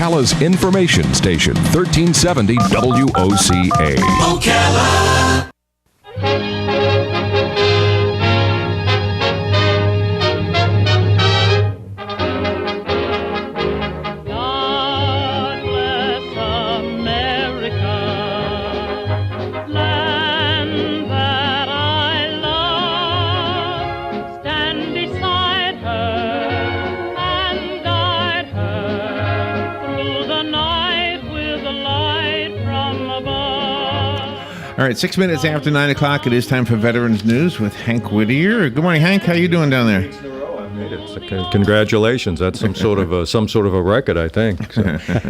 Ocala's information station, 1370 WOCA. Ocala. All right, 6 minutes after 9 o'clock, it is time for Veterans News with Hank Whittier. Good morning, Hank. How you doing down there? Congratulations. That's some sort of a record, I think. So,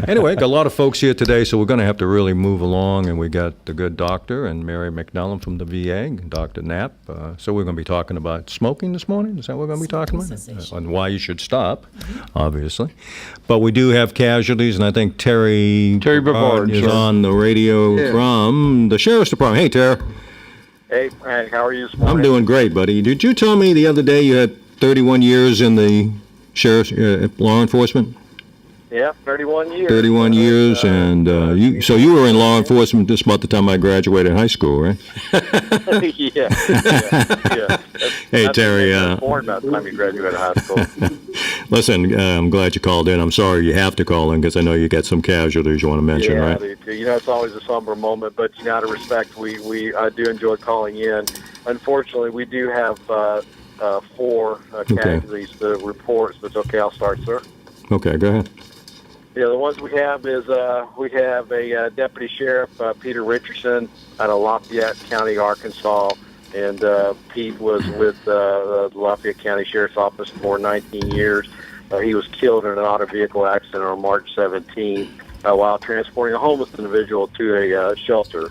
anyway, got a lot of folks here today, so we're going to have to really move along. And we got the good doctor and Mary McNellum from the VA, Dr. Knapp. So we're going to be talking about smoking this morning. Is that what we're going to be talking about? And why you should stop, obviously. But we do have casualties, and I think Terry Bavard is on the radio from the Sheriff's Department. Hey, Terry. Hey, Hank, how are you this morning? I'm doing great, buddy. Did you tell me the other day you had 31 years in the sheriff's law enforcement? Yeah, 31 years. 31 years, and you were in law enforcement just about the time I graduated high school, right? yeah. Hey, Terry. Born about the time you graduated high school. Listen, I'm glad you called in. I'm sorry you have to call in because I know you got some casualties you want to mention, right? Yeah, you know, it's always a somber moment, but out of respect, I do enjoy calling in. Unfortunately, we do have 4 casualties to report. So it's okay, I'll start, sir. Okay, go ahead. Yeah, the ones we have is we have a deputy sheriff, Peter Richardson, out of Lafayette County, Arkansas, and Pete was with the Lafayette County Sheriff's Office for 19 years. He was killed in an auto vehicle accident on March 17th while transporting a homeless individual to a shelter.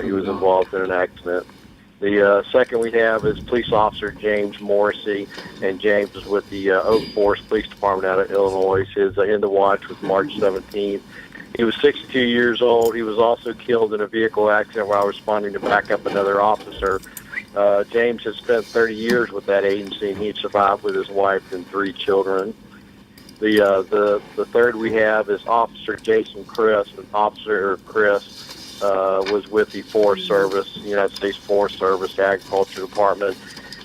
He was involved in an accident. The second we have is police officer James Morrissey, and James is with the Oak Forest Police Department out of Illinois. His end of watch was March 17th. He was 62 years old. He was also killed in a vehicle accident while responding to back up another officer. James has spent 30 years with that agency, and he survived with his wife and 3 children. The third we have is Officer Jason Chris, and Officer Chris was with the Forest Service, United States Forest Service, Agriculture Department,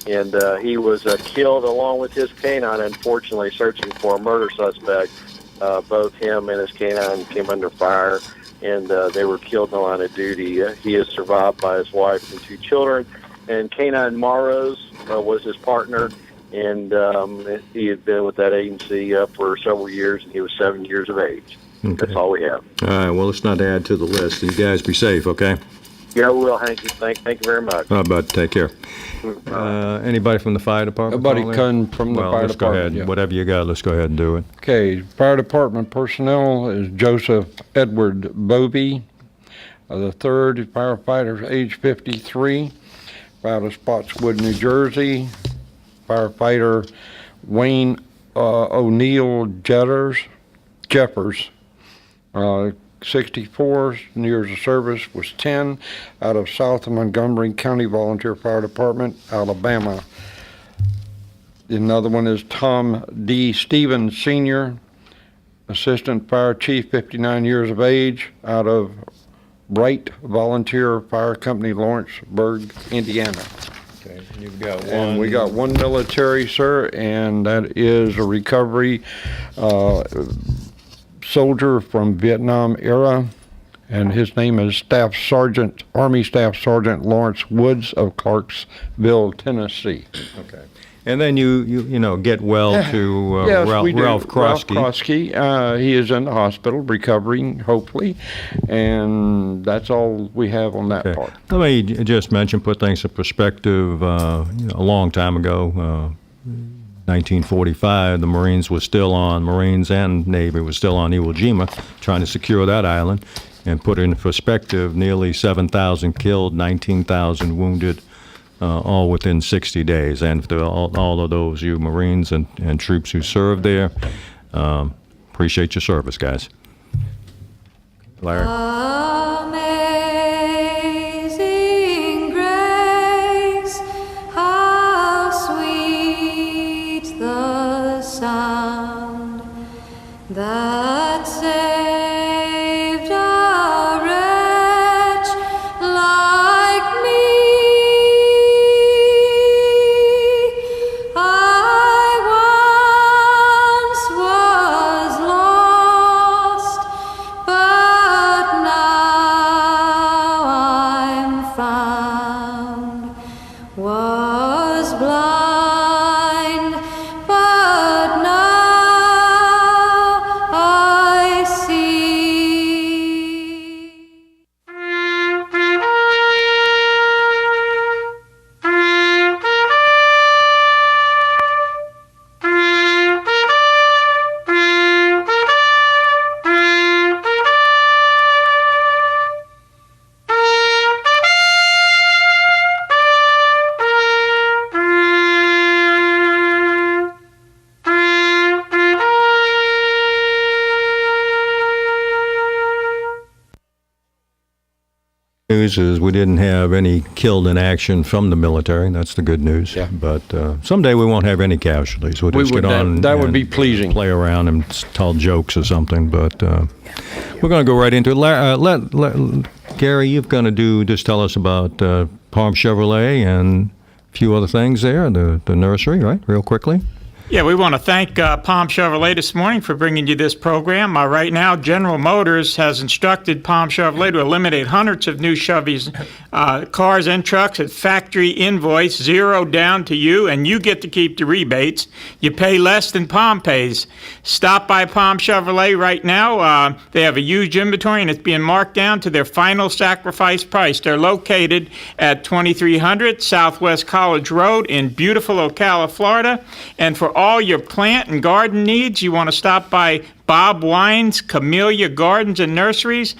and he was killed along with his canine, unfortunately, searching for a murder suspect. Both him and his canine came under fire, and they were killed in the line of duty. He is survived by his wife and 2 children, and Canine Morrows was his partner, and he had been with that agency for several years, and he was 7 years of age. Okay. That's all we have. All right, well, let's not add to the list. You guys be safe, okay? Yeah, we will, Hank. Thank you very much. All right, bud, take care. Anybody from the fire department? Nobody come from the fire let's department. Go ahead. Yeah. Whatever you got, let's go ahead and do it. Okay, fire department personnel is Joseph Edward Bovey. The third firefighter, age 53, out of Spotswood, New Jersey. Firefighter Wayne O'Neill Jeffers. 64 years of service, was 10, out of South Montgomery County Volunteer Fire Department, Alabama. Another one is Tom D. Stevens Sr., Assistant Fire Chief, 59 years of age, out of Bright Volunteer Fire Company, Lawrenceburg, Indiana. Okay, you've got one. And we got one military, sir, and that is a recovery soldier from Vietnam era, and his name is Army Staff Sergeant Lawrence Woods of Clarksville, Tennessee. Okay. And then you get well to yes, Ralph Krosky. Ralph Krosky. He is in the hospital recovering, hopefully, and that's all we have on that part. Let me just put things in perspective. A long time ago, 1945, the Marines and Navy were still on Iwo Jima, trying to secure that island, and put it in perspective, nearly 7,000 killed, 19,000 wounded, all within 60 days. And for all of those, you Marines and troops who served there, appreciate your service, guys. Larry? Amazing grace, how sweet the sound that saved News is we didn't have any killed in action from the military. That's the good news. Yeah. But someday we won't have any casualties. We'll just get on. That would and be pleasing. Play around and tell jokes or something. But we're going to go right into it. Gary, you're going to just tell us about Palm Chevrolet and a few other things there, the nursery, right? Real quickly. Yeah, we want to thank Palm Chevrolet this morning for bringing you this program. Right now, General Motors has instructed Palm Chevrolet to eliminate hundreds of new Chevys cars and trucks at factory invoice, zero down to you, and you get to keep the rebates. You pay less than Palm pays. Stop by Palm Chevrolet right now. They have a huge inventory, and it's being marked down to their final sacrifice price. They're located at 2300 Southwest College Road in beautiful Ocala, Florida. And for all your plant and garden needs, you want to stop by Bob Wine's Camellia Gardens and Nurseries.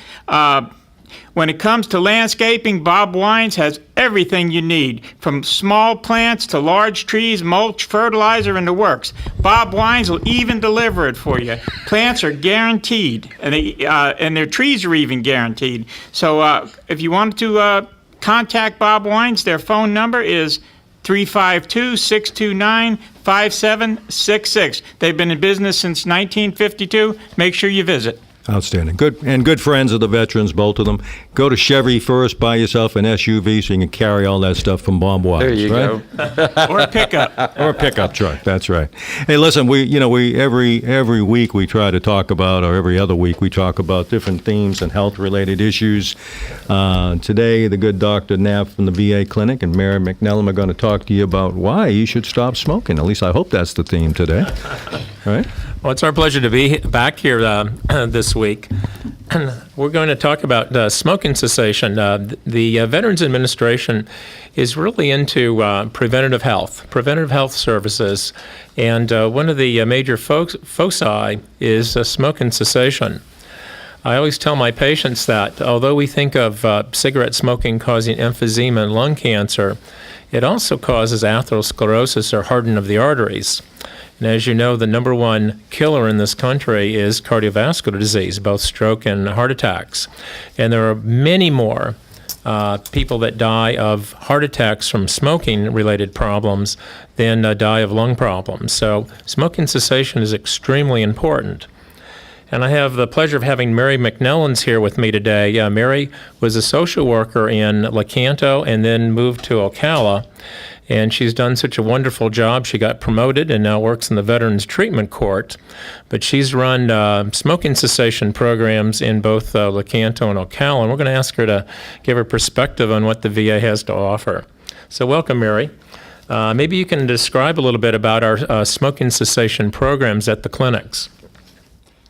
When it comes to landscaping, Bob Wines has everything you need, from small plants to large trees, mulch, fertilizer, and the works. Bob Wines will even deliver it for you. Plants are guaranteed, and their trees are even guaranteed. So if you wanted to contact Bob Wines, their phone number is 352-629-5766. They've been in business since 1952. Make sure you visit. Outstanding. Good friends of the veterans, both of them. Go to Chevy first, buy yourself an SUV so you can carry all that stuff from Bob Wise. There you go. Or a pickup. Or a pickup truck. That's right. Hey, listen, we every week we try to talk about, or every other week we talk about different themes and health-related issues. Today, the good Dr. Knapp from the VA clinic and Mary McNellum are going to talk to you about why you should stop smoking. At least I hope that's the theme today. Right? Well, it's our pleasure to be back here this week. We're going to talk about smoking cessation. The Veterans Administration is really into preventative health services, and one of the major foci is smoking cessation. I always tell my patients that although we think of cigarette smoking causing emphysema and lung cancer, it also causes atherosclerosis or hardening of the arteries. And as you know, the number one killer in this country is cardiovascular disease, both stroke and heart attacks. And there are many more people that die of heart attacks from smoking-related problems than die of lung problems. So smoking cessation is extremely important. And I have the pleasure of having Mary McNellons here with me today. Mary was a social worker in Lecanto and then moved to Ocala. And she's done such a wonderful job. She got promoted and now works in the Veterans Treatment Court. But she's run smoking cessation programs in both Lecanto and Ocala. And we're going to ask her to give her perspective on what the VA has to offer. So welcome, Mary. Maybe you can describe a little bit about our smoking cessation programs at the clinics.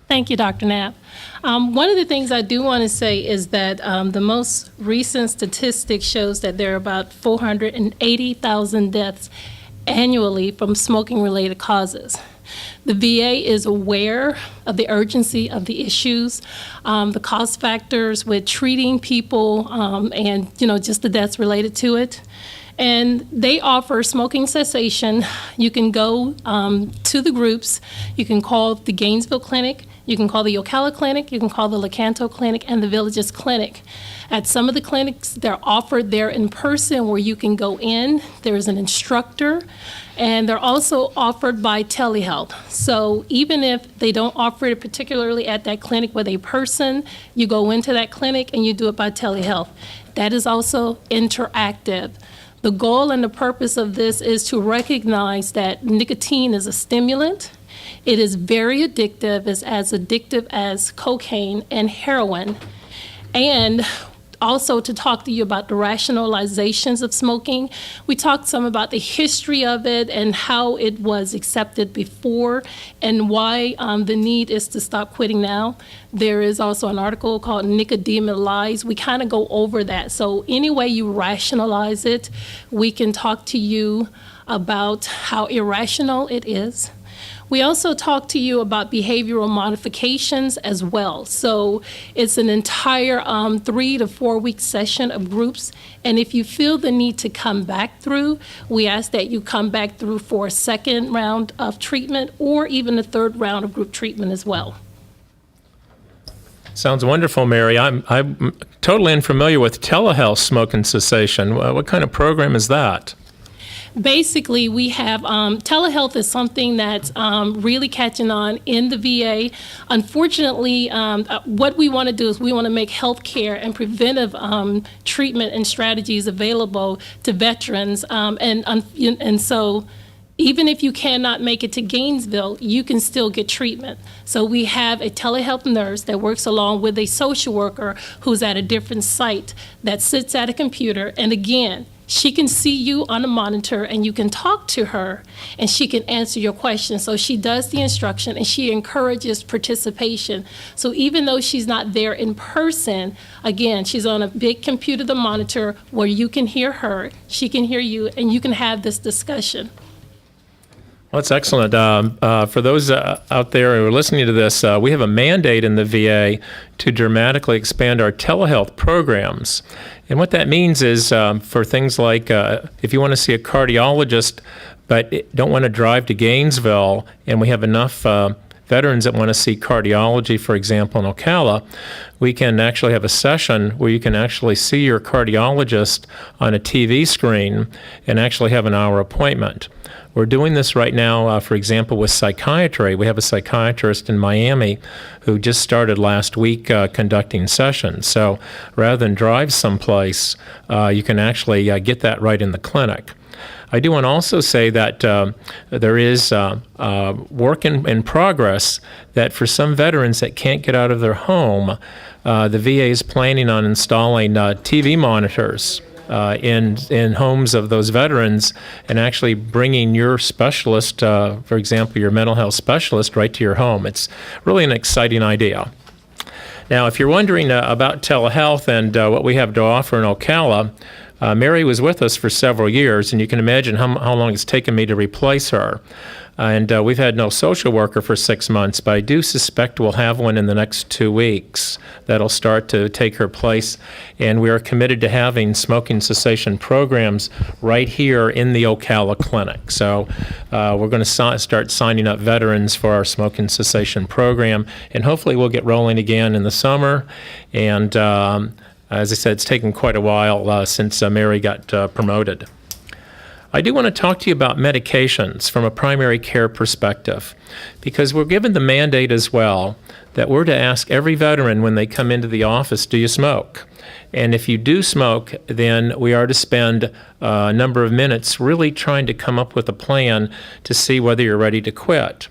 Thank you, Dr. Knapp. One of the things I do want to say is that the most recent statistic shows that there are about 480,000 deaths annually from smoking-related causes. The VA is aware of the urgency of the issues, the cost factors with treating people, and just the deaths related to it. And they offer smoking cessation. You can go to the groups. You can call the Gainesville Clinic. You can call the Ocala Clinic. You can call the Lecanto Clinic and the Villages Clinic. At some of the clinics, they're offered there in person where you can go in. There's an instructor. And they're also offered by telehealth. So even if they don't offer it particularly at that clinic with a person, you go into that clinic and you do it by telehealth. That is also interactive. The goal and the purpose of this is to recognize that nicotine is a stimulant. It is very addictive. It's as addictive as cocaine and heroin. And also to talk to you about the rationalizations of smoking. We talked some about the history of it and how it was accepted before and why the need is to stop quitting now. There is also an article called Nicotine Lies. We kind of go over that. So any way you rationalize it, we can talk to you about how irrational it is. We also talk to you about behavioral modifications as well. So it's an entire 3 to 4 week session of groups. And if you feel the need to come back through, we ask that you come back through for a second round of treatment or even a third round of group treatment as well. Sounds wonderful, Mary. I'm totally unfamiliar with telehealth smoking cessation. What kind of program is that? Basically, we have telehealth is something that's really catching on in the VA. Unfortunately, what we want to do is we want to make health care and preventive treatment and strategies available to veterans. And so even if you cannot make it to Gainesville, you can still get treatment. So we have a telehealth nurse that works along with a social worker who's at a different site that sits at a computer. And again, she can see you on a monitor and you can talk to her and she can answer your questions. So she does the instruction and she encourages participation. So even though she's not there in person, again, she's on a big computer, the monitor, where you can hear her, she can hear you, and you can have this discussion. Well, that's excellent. For those out there who are listening to this, we have a mandate in the VA to dramatically expand our telehealth programs. And what that means is for things like if you want to see a cardiologist but don't want to drive to Gainesville, and we have enough veterans that want to see cardiology, for example, in Ocala, we can actually have a session where you can actually see your cardiologist on a TV screen and actually have an hour appointment. We're doing this right now, for example, with psychiatry. We have a psychiatrist in Miami who just started last week conducting sessions. So rather than drive someplace, you can actually get that right in the clinic. I do want to also say that there is work in progress that for some veterans that can't get out of their home, the VA is planning on installing TV monitors in homes of those veterans and actually bringing your specialist, for example, your mental health specialist, right to your home. It's really an exciting idea. Now, if you're wondering about telehealth and what we have to offer in Ocala, Mary was with us for several years, and you can imagine how long it's taken me to replace her. And we've had no social worker for 6 months, but I do suspect we'll have one in the next 2 weeks that'll start to take her place. And we are committed to having smoking cessation programs right here in the Ocala clinic. So we're going to start signing up veterans for our smoking cessation program, and hopefully we'll get rolling again in the summer. And as I said, it's taken quite a while since Mary got promoted. I do want to talk to you about medications from a primary care perspective, because we're given the mandate as well that we're to ask every veteran when they come into the office, do you smoke? And if you do smoke, then we are to spend a number of minutes really trying to come up with a plan to see whether you're ready to quit.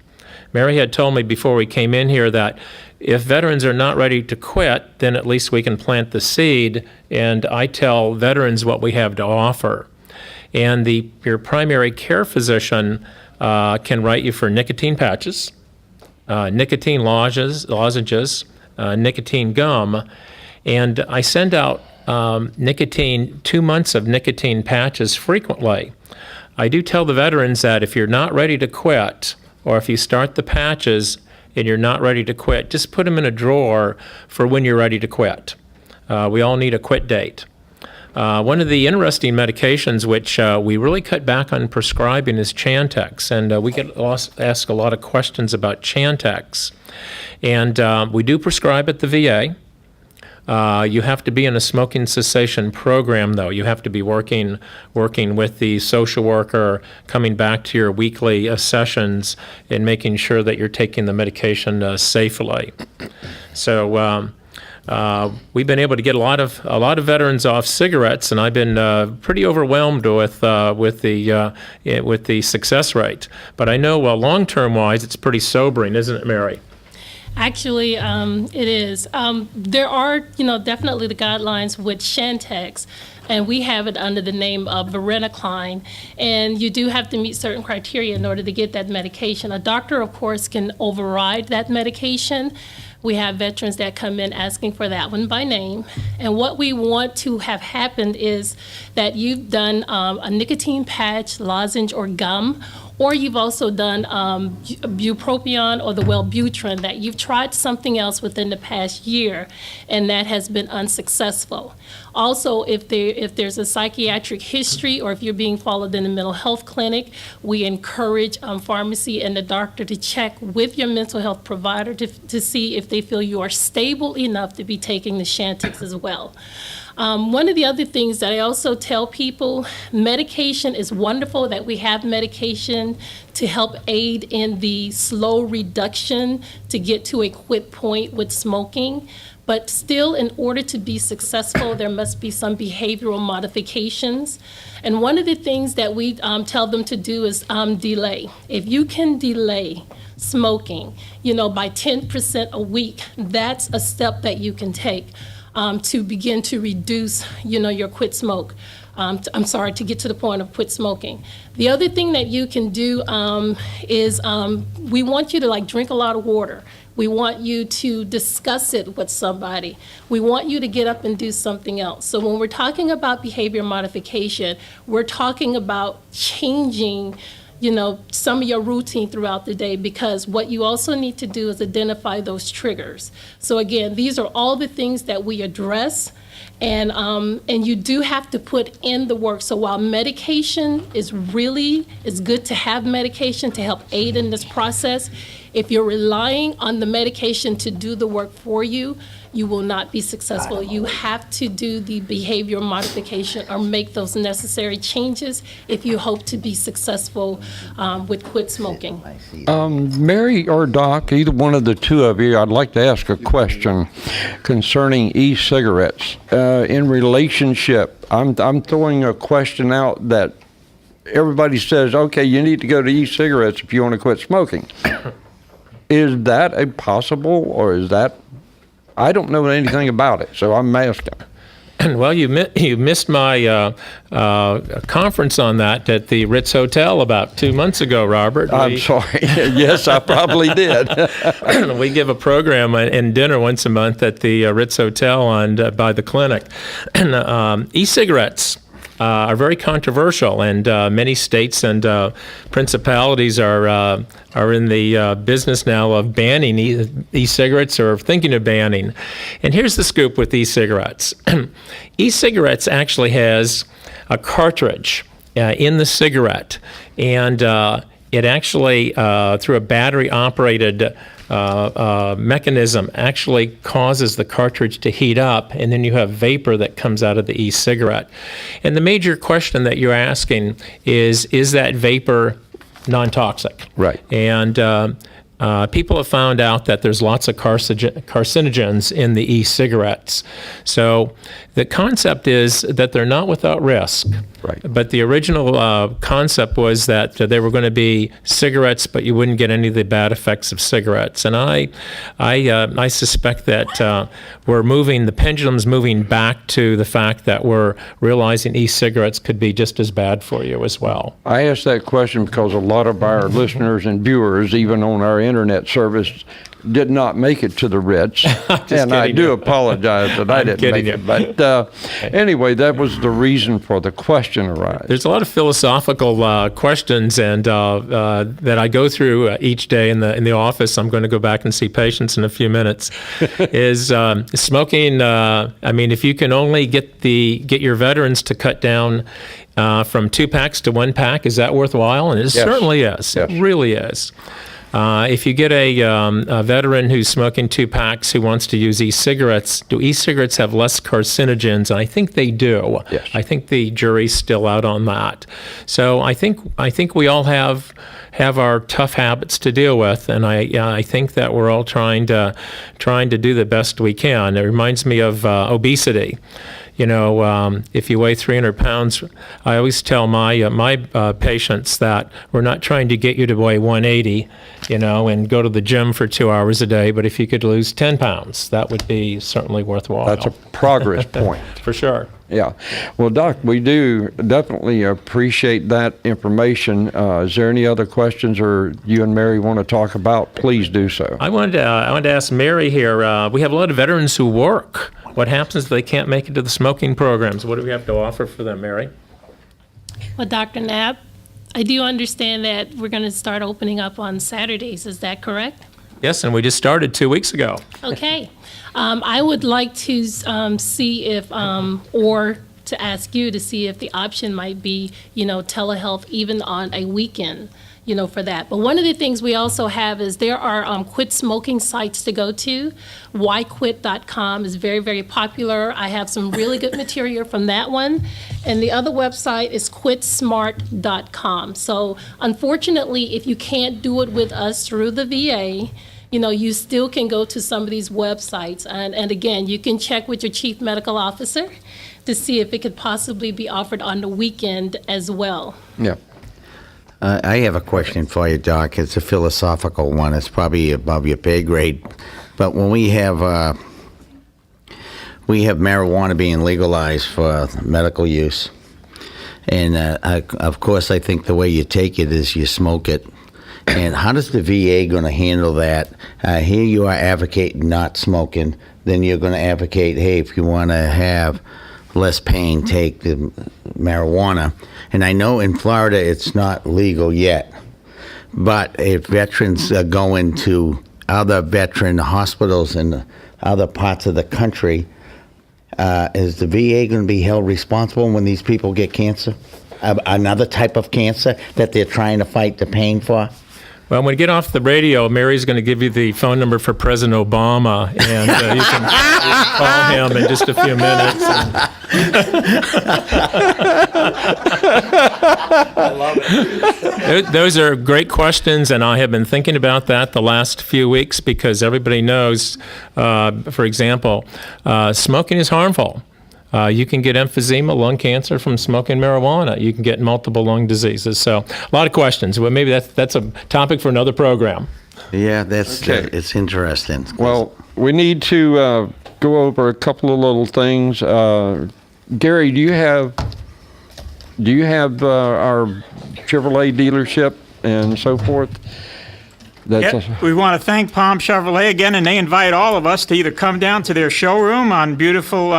Mary had told me before we came in here that if veterans are not ready to quit, then at least we can plant the seed, and I tell veterans what we have to offer. And your primary care physician can write you for nicotine patches, nicotine lozenges, nicotine gum, and I send out 2 months of nicotine patches frequently. I do tell the veterans that if you're not ready to quit, or if you start the patches and you're not ready to quit, just put them in a drawer for when you're ready to quit. We all need a quit date. One of the interesting medications which we really cut back on prescribing is Chantix, and we get asked a lot of questions about Chantix. And we do prescribe at the VA. You have to be in a smoking cessation program, though. You have to be working with the social worker, coming back to your weekly sessions, and making sure that you're taking the medication safely. So we've been able to get a lot of veterans off cigarettes, and I've been pretty overwhelmed with the success rate. But I know long-term wise, it's pretty sobering, isn't it, Mary? Actually, it is. There are, definitely the guidelines with Chantix, and we have it under the name of varenicline. And you do have to meet certain criteria in order to get that medication. A doctor, of course, can override that medication. We have veterans that come in asking for that one by name. And what we want to have happened is that you've done a nicotine patch, lozenge, or gum, or you've also done bupropion or the Wellbutrin, that you've tried something else within the past year and that has been unsuccessful. Also, if there's a psychiatric history or if you're being followed in a mental health clinic, we encourage pharmacy and the doctor to check with your mental health provider to see if they feel you are stable enough to be taking the Chantix as well. One of the other things that I also tell people, medication is wonderful that we have medication to help aid in the slow reduction to get to a quit point with smoking. But still, in order to be successful, there must be some behavioral modifications. And one of the things that we tell them to do is delay. If you can delay smoking, by 10% a week, that's a step that you can take to begin to reduce, your quit smoke. To get to the point of quit smoking. The other thing that you can do is we want you to drink a lot of water. We want you to discuss it with somebody. We want you to get up and do something else. So when we're talking about behavior modification, we're talking about changing some of your routine throughout the day, because what you also need to do is identify those triggers. So again, these are all the things that we address, and you do have to put in the work. So while medication is good to have medication to help aid in this process, if you're relying on the medication to do the work for you, you will not be successful. You have to do the behavior modification or make those necessary changes if you hope to be successful with quit smoking. Mary or Doc, either one of the two of you, I'd like to ask a question concerning e-cigarettes. In relationship, I'm throwing a question out that everybody says, okay, you need to go to e-cigarettes if you want to quit smoking. Is that a possible, or is that, I don't know anything about it, so I'm asking. Well, you missed my conference on that at the Ritz Hotel about 2 months ago, Robert. I'm sorry. Yes, I probably did. We give a program and dinner once a month at the Ritz Hotel by the clinic. E-cigarettes are very controversial, and many states and principalities are in the business now of banning e-cigarettes or thinking of banning. And here's the scoop with e-cigarettes. E-cigarettes actually has a cartridge in the cigarette, and it actually, through a battery-operated mechanism, actually causes the cartridge to heat up, and then you have vapor that comes out of the e-cigarette. And the major question that you're asking is that vapor non-toxic? Right. And people have found out that there's lots of carcinogens in the e-cigarettes. So the concept is that they're not without risk. Right. But the original concept was that they were going to be cigarettes, but you wouldn't get any of the bad effects of cigarettes. And I suspect that the pendulum's moving back to the fact that we're realizing e-cigarettes could be just as bad for you as well. I asked that question because a lot of our listeners and viewers, even on our internet service, did not make it to the Ritz, and I do apologize that I didn't make it. But anyway, that was the reason for the question arise. There's a lot of philosophical questions, and that I go through each day in the office. I'm going to go back and see patients in a few minutes. Is smoking? If you can only get your veterans to cut down from 2 packs to 1 pack, is that worthwhile? And it certainly is. Yes. It really is. If you get a veteran who's smoking 2 packs who wants to use e-cigarettes, do e-cigarettes have less carcinogens? And I think they do. Yes. I think the jury's still out on that. So I think we all have our tough habits to deal with, and I think that we're all trying to do the best we can. It reminds me of obesity. If you weigh 300 pounds, I always tell my patients that we're not trying to get you to weigh 180, and go to the gym for 2 hours a day. But if you could lose 10 pounds, that would be certainly worthwhile. That's a progress point. For sure. Yeah. Well, Doc, we do definitely appreciate that information. Is there any other questions or you and Mary want to talk about? Please do so. I wanted to ask Mary here. We have a lot of veterans who work. What happens if they can't make it to the smoking programs? What do we have to offer for them, Mary? Well, Dr. Knapp, I do understand that we're going to start opening up on Saturdays. Is that correct? Yes, and we just started 2 weeks ago. Okay. I would like to see if, or to ask you to see if the option might be, telehealth even on a weekend, for that. But one of the things we also have is there are quit smoking sites to go to. Whyquit.com is very, very popular. I have some really good material from that one. And the other website is quitsmart.com. So unfortunately, if you can't do it with us through the VA, you still can go to some of these websites. And again, you can check with your chief medical officer to see if it could possibly be offered on the weekend as well. Yeah. I have a question for you, Doc. It's a philosophical one. It's probably above your pay grade. But when we have marijuana being legalized for medical use, and of course I think the way you take it is you smoke it. And how does the VA going to handle that? Here you are advocating not smoking. Then you're going to advocate, hey, if you want to have less pain, take the marijuana. And I know in Florida it's not legal yet. But if veterans go into other veteran hospitals in other parts of the country, is the VA going to be held responsible when these people get cancer? Another type of cancer that they're trying to fight the pain for? Well, when we get off the radio, Mary's going to give you the phone number for President Obama, and you can call him in just a few minutes. I love it. Those are great questions, and I have been thinking about that the last few weeks because everybody knows, for example, smoking is harmful. You can get emphysema, lung cancer from smoking marijuana. You can get multiple lung diseases. So a lot of questions. Well, maybe that's a topic for another program. Yeah, that's Okay. It's interesting. Well, we need to go over a couple of little things. Gary, do you have our Chevrolet dealership and so forth? We want to thank Palm Chevrolet again, and they invite all of us to either come down to their showroom on beautiful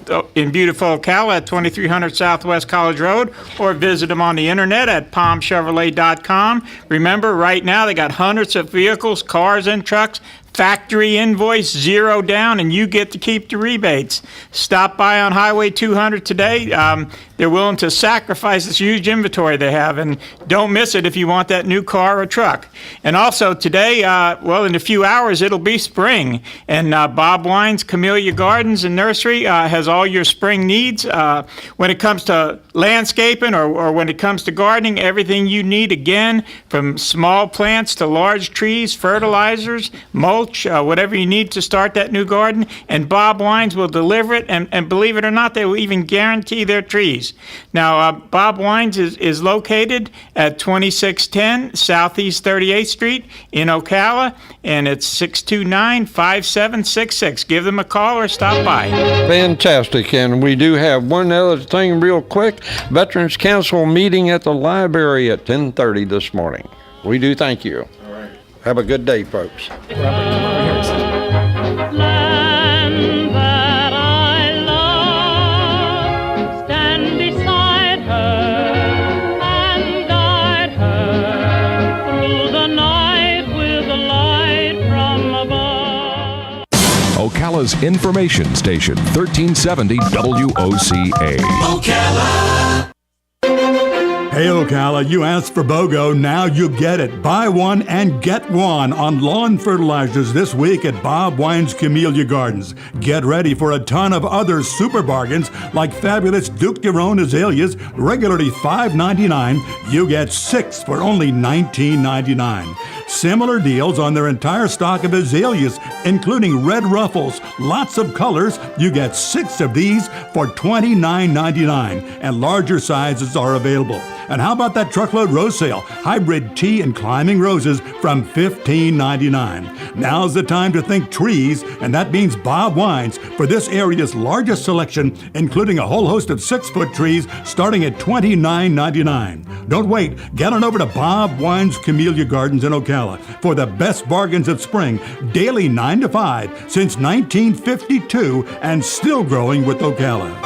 Ocala at 2300 Southwest College Road, or visit them on the internet at palmchevrolet.com. Remember, right now they got hundreds of vehicles, cars and trucks, factory invoice, zero down, and you get to keep the rebates. Stop by on Highway 200 today. They're willing to sacrifice this huge inventory they have, and don't miss it if you want that new car or truck. And also today, in a few hours, it'll be spring, and Bob Wine's Camellia Gardens and Nursery has all your spring needs. When it comes to landscaping or when it comes to gardening, everything you need, again, from small plants to large trees, fertilizers, mulch, whatever you need to start that new garden, and Bob Wines will deliver it, and believe it or not, they will even guarantee their trees. Now, Bob Wines is located at 2610 Southeast 38th Street in Ocala, and it's 629-5766. Give them a call or stop by. Fantastic. And we do have one other thing real quick. Veterans Council meeting at the library at 10:30 this morning. We do thank you. All right. Have a good day, folks. Land that I love, stand beside her and guide her through the night with the light from above. Ocala's information station, 1370 WOCA. Ocala. Hey Ocala, you asked for BOGO, now you get it. Buy one and get one on lawn fertilizers this week at Bob Wine's Camellia Gardens. Get ready for a ton of other super bargains like fabulous Duke Deron azaleas, regularly $5.99. You get 6 for only $19.99. Similar deals on their entire stock of azaleas, including red ruffles, lots of colors. You get 6 of these for $29.99, and larger sizes are available. And how about that truckload rose sale? Hybrid tea and climbing roses from $15.99. Now's the time to think trees, and that means Bob Wines for this area's largest selection, including a whole host of 6-foot trees starting at $29.99. Don't wait. Get on over to Bob Wines Camellia Gardens in Ocala for the best bargains of spring, daily 9 to 5 since 1952, and still growing with Ocala.